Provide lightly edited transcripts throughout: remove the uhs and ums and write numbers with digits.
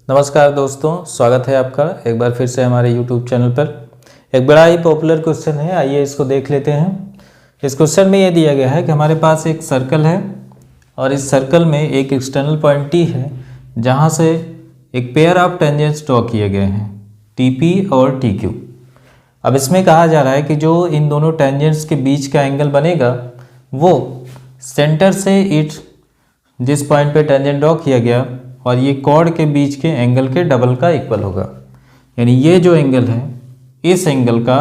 नमस्कार दोस्तों, स्वागत है आपका एक बार फिर से हमारे YouTube चैनल पर। एक बड़ा ही पॉपुलर क्वेश्चन है, आइए इसको देख लेते हैं। इस क्वेश्चन में ये दिया गया है कि हमारे पास एक सर्कल है और इस सर्कल में एक एक्सटर्नल पॉइंट T है जहाँ से एक पेयर ऑफ टेंजेंट्स ड्रॉ किए गए हैं TP और TQ। अब इसमें कहा जा रहा है कि जो इन दोनों टेंजेंट्स के बीच का एंगल बनेगा वो सेंटर से जिस पॉइंट पे टेंजेंट ड्रॉ किया गया और ये कॉर्ड के बीच के एंगल के डबल का इक्वल होगा। यानी ये जो एंगल है इस एंगल का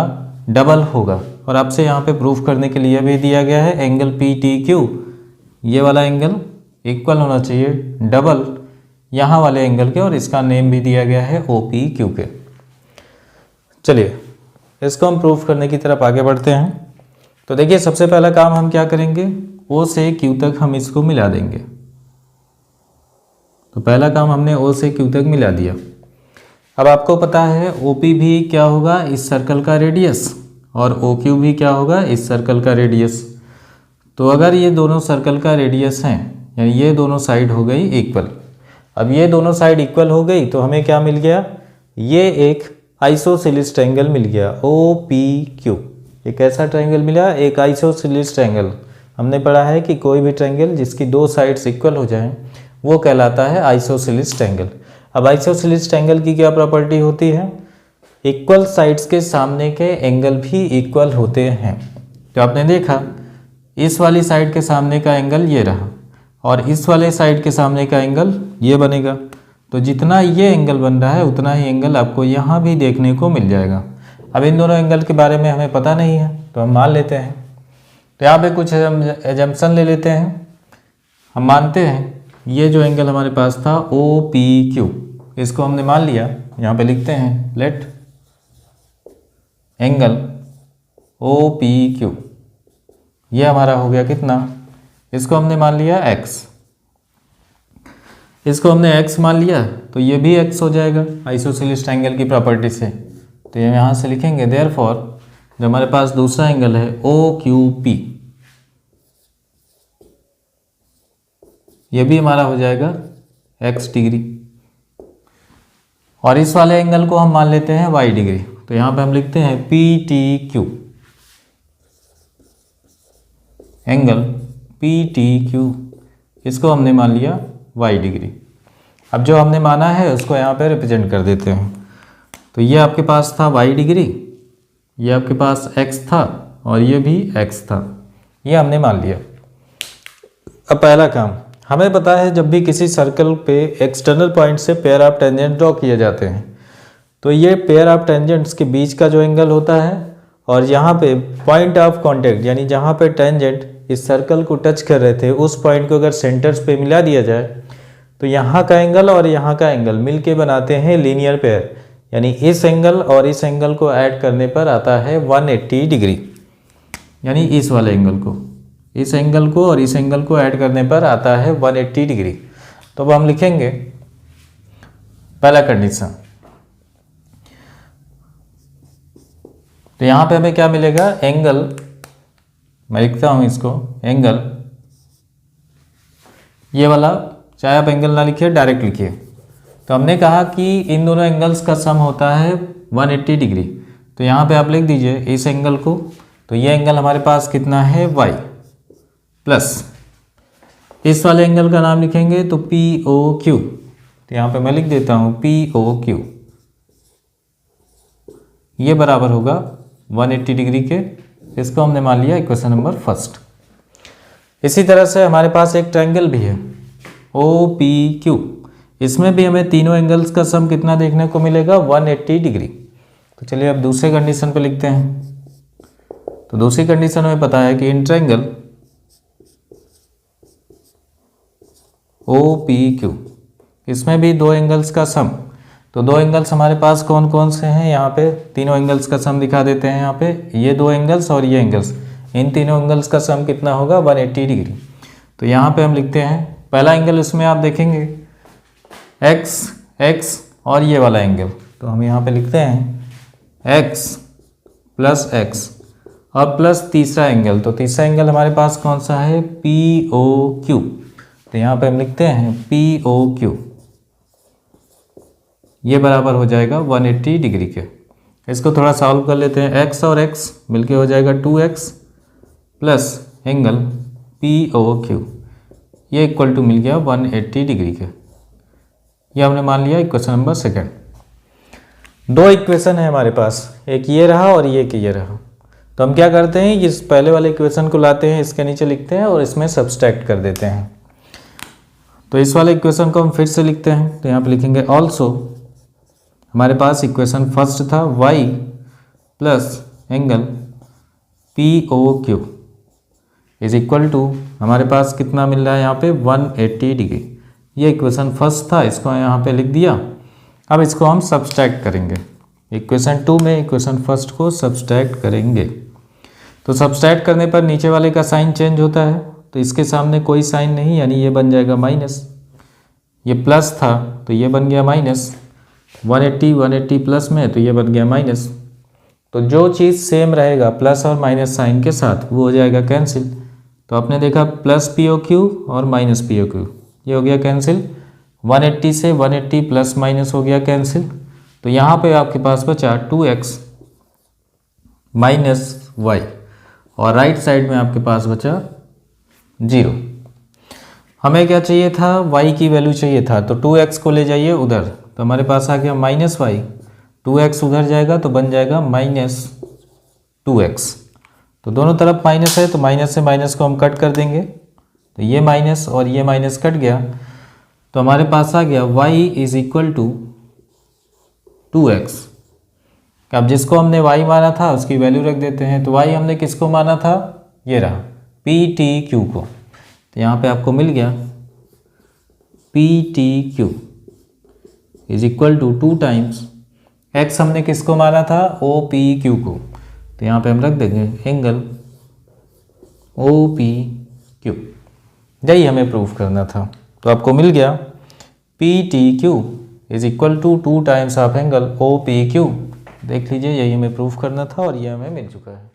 डबल होगा। और आपसे यहाँ पे प्रूफ करने के लिए भी दिया गया है एंगल PTQ, ये वाला एंगल इक्वल होना चाहिए डबल यहाँ वाले एंगल के, और इसका नेम भी दिया गया है OPQ के। चलिए इसको हम प्रूफ करने की तरफ आगे बढ़ते हैं। तो देखिए सबसे पहला काम हम क्या करेंगे, O से Q तक हम इसको मिला देंगे। तो पहला काम हमने O से Q तक मिला दिया। अब आपको पता है OP भी क्या होगा, इस सर्कल का रेडियस, और OQ भी क्या होगा, इस सर्कल का रेडियस। तो अगर ये दोनों सर्कल का रेडियस हैं, यानी ये दोनों साइड हो गई इक्वल। अब ये दोनों साइड इक्वल हो गई तो हमें क्या मिल गया, ये एक आइसोसेलेस ट्रायंगल मिल गया OPQ। एक ऐसा ट्रायंगल मिला, एक आइसोसेलेस ट्रायंगल। हमने पढ़ा है कि कोई भी ट्रायंगल जिसकी दो साइड्स इक्वल हो जाएं वो कहलाता है आइसोसेलेस ट्रायंगल। अब आइसोसेलेस ट्रायंगल की क्या प्रॉपर्टी होती है, इक्वल साइड्स के सामने के एंगल भी इक्वल होते हैं। तो आपने देखा इस वाली साइड के सामने का एंगल ये रहा और इस वाले साइड के सामने का एंगल ये बनेगा। तो जितना ये एंगल बन रहा है उतना ही एंगल आपको यहाँ भी देखने को मिल जाएगा। अब इन दोनों एंगल के बारे में हमें पता नहीं है तो हम मान लेते हैं। तो यहाँ पे कुछ एजम्पशन ले लेते हैं। हम मानते हैं ये जो एंगल हमारे पास था OPQ, इसको हमने मान लिया। यहाँ पे लिखते हैं लेट एंगल OPQ, ये हमारा हो गया कितना, इसको हमने मान लिया X। इसको हमने X मान लिया तो ये भी X हो जाएगा आइसोसेलेस ट्रायंगल की प्रॉपर्टी से। तो ये यहाँ से लिखेंगे देयरफॉर जो हमारे पास दूसरा एंगल है OQP, ये भी हमारा हो जाएगा X डिग्री। और इस वाले एंगल को हम मान लेते हैं Y डिग्री। तो यहाँ पे हम लिखते हैं PTQ, एंगल PTQ, इसको हमने मान लिया Y डिग्री। अब जो हमने माना है उसको यहाँ पे रिप्रेजेंट कर देते हैं। तो ये आपके पास था Y डिग्री, ये आपके पास X था और ये भी X था, ये हमने मान लिया। अब पहला काम, हमें पता है जब भी किसी सर्कल पे एक्सटर्नल पॉइंट से पेयर ऑफ टेंजेंट ड्रॉ किए जाते हैं तो ये पेयर ऑफ टेंजेंट्स के बीच का जो एंगल होता है और यहाँ पे पॉइंट ऑफ कांटेक्ट, यानी जहाँ पे टेंजेंट इस सर्कल को टच कर रहे थे उस पॉइंट को अगर सेंटर्स पे मिला दिया जाए तो यहाँ का एंगल और यहाँ का एंगल मिलके बनाते हैं लीनियर पेयर। यानी इस एंगल और इस एंगल को ऐड करने पर आता है 180 डिग्री। यानी इस वाले एंगल को, इस एंगल को और इस एंगल को ऐड करने पर आता है 180 डिग्री। तो अब हम लिखेंगे पहला कंडीशन। तो यहाँ पे हमें क्या मिलेगा, एंगल, मैं लिखता हूँ इसको एंगल, ये वाला, चाहे आप एंगल ना लिखिए डायरेक्ट लिखिए। तो हमने कहा कि इन दोनों एंगल्स का सम होता है 180 डिग्री। तो यहाँ पे आप लिख दीजिए इस एंगल को, तो ये एंगल हमारे पास कितना है Y, प्लस इस वाले एंगल का नाम लिखेंगे तो POQ। तो यहाँ पे मैं लिख देता हूँ POQ, ये बराबर होगा 180 डिग्री के। इसको हमने मान लिया इक्वेशन नंबर फर्स्ट। इसी तरह से हमारे पास एक ट्रायंगल भी है OPQ, इसमें भी हमें तीनों एंगल्स का सम कितना देखने को मिलेगा, 180 डिग्री। तो चलिए अब दूसरे कंडीशन पे लिखते हैं। तो दूसरी कंडीशन में पता है कि इन ट्रायंगल OPQ, इसमें भी दो एंगल्स का सम। तो दो एंगल्स हमारे पास कौन कौन से हैं, यहाँ पे तीनों एंगल्स का सम दिखा देते हैं। यहाँ पे ये दो एंगल्स और ये एंगल्स, इन तीनों एंगल्स का सम कितना होगा, 180 डिग्री। तो यहाँ पे हम लिखते हैं पहला एंगल, इसमें आप देखेंगे X और ये वाला एंगल। तो हम यहाँ पे लिखते हैं X प्लस X और प्लस तीसरा एंगल। तो तीसरा एंगल हमारे पास कौन सा है, POQ। तो यहाँ पे हम लिखते हैं POQ, ये बराबर हो जाएगा 180 डिग्री के। इसको थोड़ा सॉल्व कर लेते हैं। x और x मिलके हो जाएगा 2x प्लस एंगल POQ, ये इक्वल टू मिल गया 180 डिग्री के। ये हमने मान लिया इक्वेशन नंबर सेकेंड। दो इक्वेशन है हमारे पास, एक ये रहा और ये रहा। तो हम क्या करते हैं, इस पहले वाले इक्वेशन को लाते हैं, इसके नीचे लिखते हैं और इसमें सब्सट्रैक्ट कर देते हैं। तो इस वाले इक्वेशन को हम फिर से लिखते हैं, तो यहाँ पे लिखेंगे ऑल्सो, हमारे पास इक्वेशन फर्स्ट था y plus angle POQ is equal to, हमारे पास कितना मिल रहा है यहाँ पे 180 डिग्री। ये इक्वेशन फर्स्ट था, इसको यहाँ पे लिख दिया। अब इसको हम सब्सट्रैक्ट करेंगे, इक्वेशन 2 में इक्वेशन फर्स्ट को सब्सट्रैक्ट करेंगे। तो सब्सट्रैक्ट करने पर नीचे वाले का साइन चेंज होता है, तो इसके सामने कोई साइन नहीं, यानी ये बन जाएगा माइनस। ये प्लस था तो ये बन गया माइनस, 180 प्लस में तो ये बन गया माइनस। तो जो चीज़ सेम रहेगा प्लस और माइनस साइन के साथ वो हो जाएगा कैंसिल। तो आपने देखा प्लस POQ और माइनस POQ, ये हो गया कैंसिल। 180 से 180 प्लस माइनस हो गया कैंसिल। तो यहाँ पे आपके पास बचा 2x माइनस y और राइट साइड में आपके पास बचा 0। हमें क्या चाहिए था, y की वैल्यू चाहिए था, तो 2x को ले जाइए उधर, तो हमारे पास आ गया माइनस y, 2x उधर जाएगा तो बन जाएगा माइनस 2x। तो दोनों तरफ माइनस है तो माइनस से माइनस को हम कट कर देंगे, तो ये माइनस और ये माइनस कट गया। तो हमारे पास आ गया y is equal to 2x। अब जिसको हमने y माना था उसकी वैल्यू रख देते हैं। तो y हमने किसको माना था, ये रहा PTQ को। तो यहाँ पे आपको मिल गया PTQ is equal to 2 times x हमने किसको माना था, OPQ को। तो यहाँ पे हम रख देंगे एंगल OPQ, यही हमें प्रूफ करना था। तो आपको मिल गया PTQ is equal to 2 times of angle OPQ। देख लीजिए, यही हमें प्रूफ करना था और ये हमें मिल चुका है।